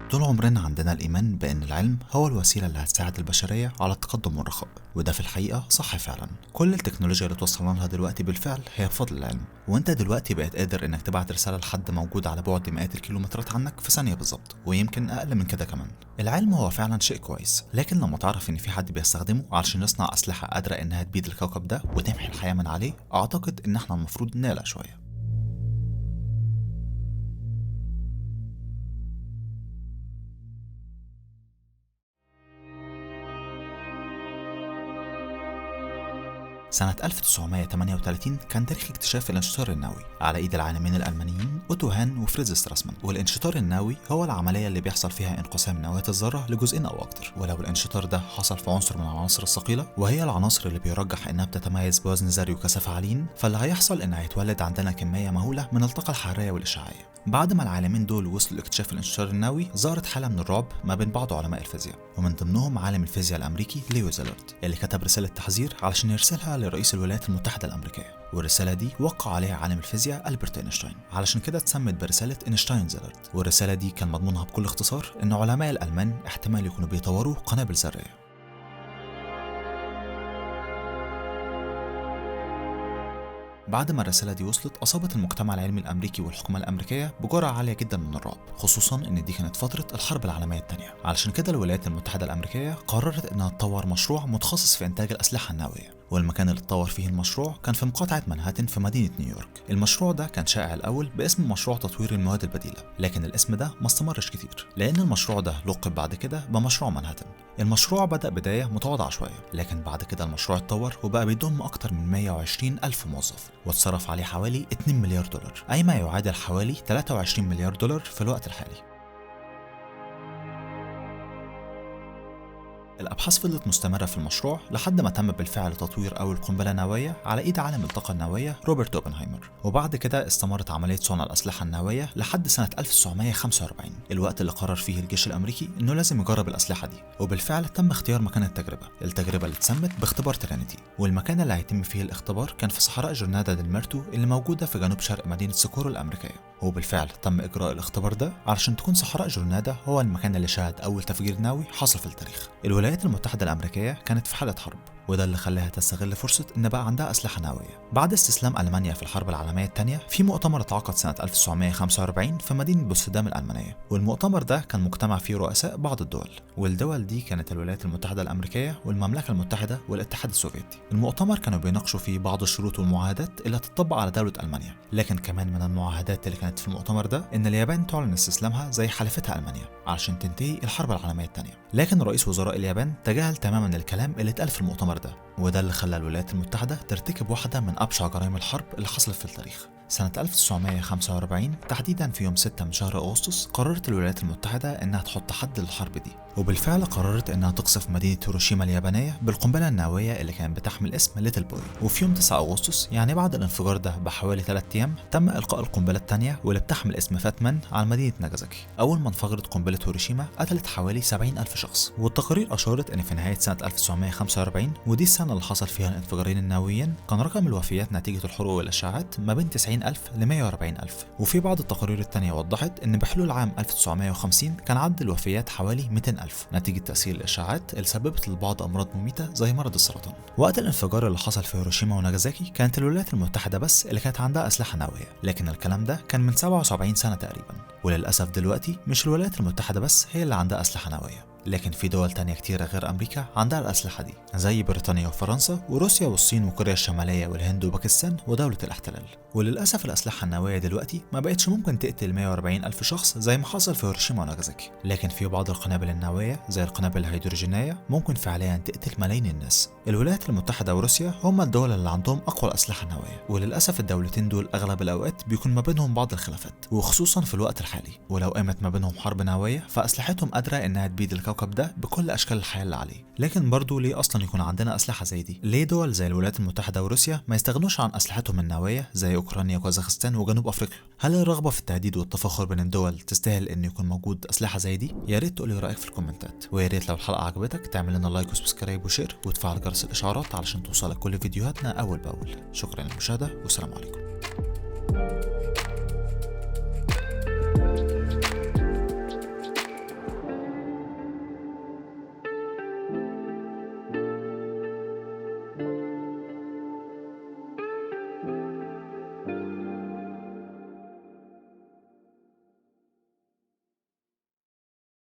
طول عمرنا عندنا الإيمان بأن العلم هو الوسيلة اللي هتساعد البشرية على التقدم والرخاء، وده في الحقيقة صح فعلا. كل التكنولوجيا اللي توصلنا لها دلوقتي بالفعل هي بفضل العلم، وانت دلوقتي بقيت قادر انك تبعت رسالة لحد موجود على بعد مئات الكيلومترات عنك في ثانية بالظبط، ويمكن أقل من كده كمان. العلم هو فعلا شيء كويس، لكن لما تعرف ان في حد بيستخدمه علشان يصنع أسلحة قادرة انها تبيد الكوكب ده وتمحي الحياة من عليه، أعتقد ان احنا المفروض نقلق شوية. سنة 1938 كان تاريخ اكتشاف الانشطار النووي على ايد العالمين الالمانيين اوتو هان وفريدز ستراسمان. والانشطار النووي هو العملية اللي بيحصل فيها انقسام نواة الذرة لجزئين او اكتر، ولو الانشطار ده حصل في عنصر من العناصر الثقيلة، وهي العناصر اللي بيرجح انها بتتميز بوزن ذري وكثافة عاليين، فاللي هيحصل ان هيتولد عندنا كمية مهولة من الطاقة الحرارية والاشعاعية. بعد ما العالمين دول وصلوا لاكتشاف الانشطار النووي، ظهرت حالة من الرعب ما بين بعض علماء الفيزياء، ومن ضمنهم عالم الفيزياء الامريكي ليو زيلارد، اللي كتب رسالة تحذير علشان يرسلها لرئيس الولايات المتحدة الامريكية. والرسالة دي وقع عليها عالم الفيزياء ألبرت اينشتاين، علشان كده اتسمت برسالة اينشتاين زيلارد. والرسالة دي كان مضمونها بكل اختصار ان علماء الالمان احتمال يكونوا بيطوروا قنابل ذرية. بعد ما الرسالة دي وصلت، أصابت المجتمع العلمي الأمريكي والحكومة الأمريكية بجرعة عالية جدا من الرعب، خصوصا إن دي كانت فترة الحرب العالمية الثانية. علشان كده الولايات المتحدة الأمريكية قررت إنها تطور مشروع متخصص في إنتاج الأسلحة النووية، والمكان اللي اتطور فيه المشروع كان في مقاطعة مانهاتن في مدينة نيويورك. المشروع ده كان شائع الأول باسم مشروع تطوير المواد البديلة، لكن الاسم ده ما استمرش كتير، لأن المشروع ده لقب بعد كده بمشروع مانهاتن. المشروع بدأ بداية متواضعة شوية، لكن بعد كده المشروع اتطور وبقى بيضم أكتر من 120 ألف موظف، واتصرف عليه حوالي 2 مليار دولار، أي ما يعادل حوالي 23 مليار دولار في الوقت الحالي. الأبحاث فضلت مستمرة في المشروع لحد ما تم بالفعل تطوير أول قنبلة نووية على إيد عالم الطاقة النووية روبرت أوبنهايمر. وبعد كده استمرت عملية صنع الأسلحة النووية لحد سنة 1945، الوقت اللي قرر فيه الجيش الأمريكي إنه لازم يجرب الأسلحة دي. وبالفعل تم اختيار مكان التجربة اللي اتسمت باختبار ترينيتي، والمكان اللي هيتم فيه الاختبار كان في صحراء جورنادا ديل ميرتو اللي موجودة في جنوب شرق مدينة سيكورو الأمريكية. وبالفعل تم إجراء الاختبار ده علشان تكون صحراء جورنادا هو المكان اللي شهد أول تفجير نووي حصل في التاريخ. الولايات المتحدة الأمريكية كانت في حالة حرب، وده اللي خلاها تستغل فرصة إن بقى عندها أسلحة نووية. بعد استسلام ألمانيا في الحرب العالمية الثانية، في مؤتمر اتعقد سنة 1945 في مدينة بوتسدام الألمانية، والمؤتمر ده كان مجتمع فيه رؤساء بعض الدول، والدول دي كانت الولايات المتحدة الأمريكية والمملكة المتحدة والاتحاد السوفيتي. المؤتمر كانوا بيناقشوا فيه بعض الشروط والمعاهدات اللي هتطبق على دولة ألمانيا، لكن كمان من المعاهدات اللي كانت في المؤتمر ده إن اليابان تعلن استسلامها زي حليفتها ألمانيا علشان تنتهي الحرب العالمية الثانية. لكن رئيس وزراء اليابان تجاهل تماما الكلام اللي اتقال في المؤتمر ده، وده اللي خلى الولايات المتحدة ترتكب واحدة من أبشع جرائم الحرب اللي حصلت في التاريخ. سنة 1945 تحديدا في يوم 6 من شهر أغسطس، قررت الولايات المتحدة إنها تحط حد للحرب دي، وبالفعل قررت إنها تقصف مدينة هيروشيما اليابانية بالقنبلة النووية اللي كانت بتحمل اسم ليتل بوي. وفي يوم 9 أغسطس، يعني بعد الانفجار ده بحوالي 3 أيام، تم إلقاء القنبلة الثانية واللي بتحمل اسم فاتمان على مدينة ناجازاكي. أول ما انفجرت قنبلة هيروشيما قتلت حوالي 70 ألف شخص، والتقارير أشارت إن في نهاية سنة 1945، ودي السنة اللي حصل فيها الانفجارين النوويين، كان رقم الوفيات نتيجة الحروق والإشعاعات ما بين 90 ألف ل 140 ألف. وفي بعض التقارير التانية وضحت إن بحلول عام 1950 كان عدد الوفيات حوالي 200 ألف نتيجة تأثير الإشعاعات اللي سببت لبعض أمراض مميتة زي مرض السرطان. وقت الانفجار اللي حصل في هيروشيما وناجازاكي كانت الولايات المتحدة بس اللي كانت عندها أسلحة نووية، لكن الكلام ده كان من 77 سنة تقريبا. وللأسف دلوقتي مش الولايات المتحدة بس هي اللي عندها أسلحة نووية، لكن في دول تانية كتيرة غير أمريكا عندها الأسلحة دي، زي بريطانيا وفرنسا وروسيا والصين وكوريا الشمالية والهند وباكستان ودولة الاحتلال. وللأسف الأسلحة النووية دلوقتي ما بقتش ممكن تقتل 140 ألف شخص زي ما حصل في هيروشيما وناجازاكي، لكن في بعض القنابل النووية زي القنابل الهيدروجينية ممكن فعليا تقتل ملايين الناس. الولايات المتحدة وروسيا هم الدول اللي عندهم أقوى الأسلحة النووية، وللأسف الدولتين دول أغلب الأوقات بيكون ما بينهم بعض الخلافات، وخصوصا في الوقت الحالي. ولو قامت ما بينهم حرب نووية فأسلحتهم قادرة إنها تبيد الكوكب ده بكل أشكال الحياة اللي عليه. لكن برضو ليه أصلا يكون عندنا أسلحة زي دي؟ ليه دول زي الولايات المتحدة وروسيا ما يستغنوش عن أسلحتهم النووية زي أوكرانيا وكازاخستان وجنوب أفريقيا؟ هل الرغبة في التهديد والتفاخر بين الدول تستاهل إن يكون موجود أسلحة زي دي؟ يا ريت تقولي رأيك في الكومنتات، ويا ريت لو الحلقة عجبتك تعمل لنا لايك وسبسكرايب وشير وتفعل جرس الإشعارات علشان توصلك كل فيديوهاتنا أول بأول. شكرا للمشاهدة والسلام عليكم.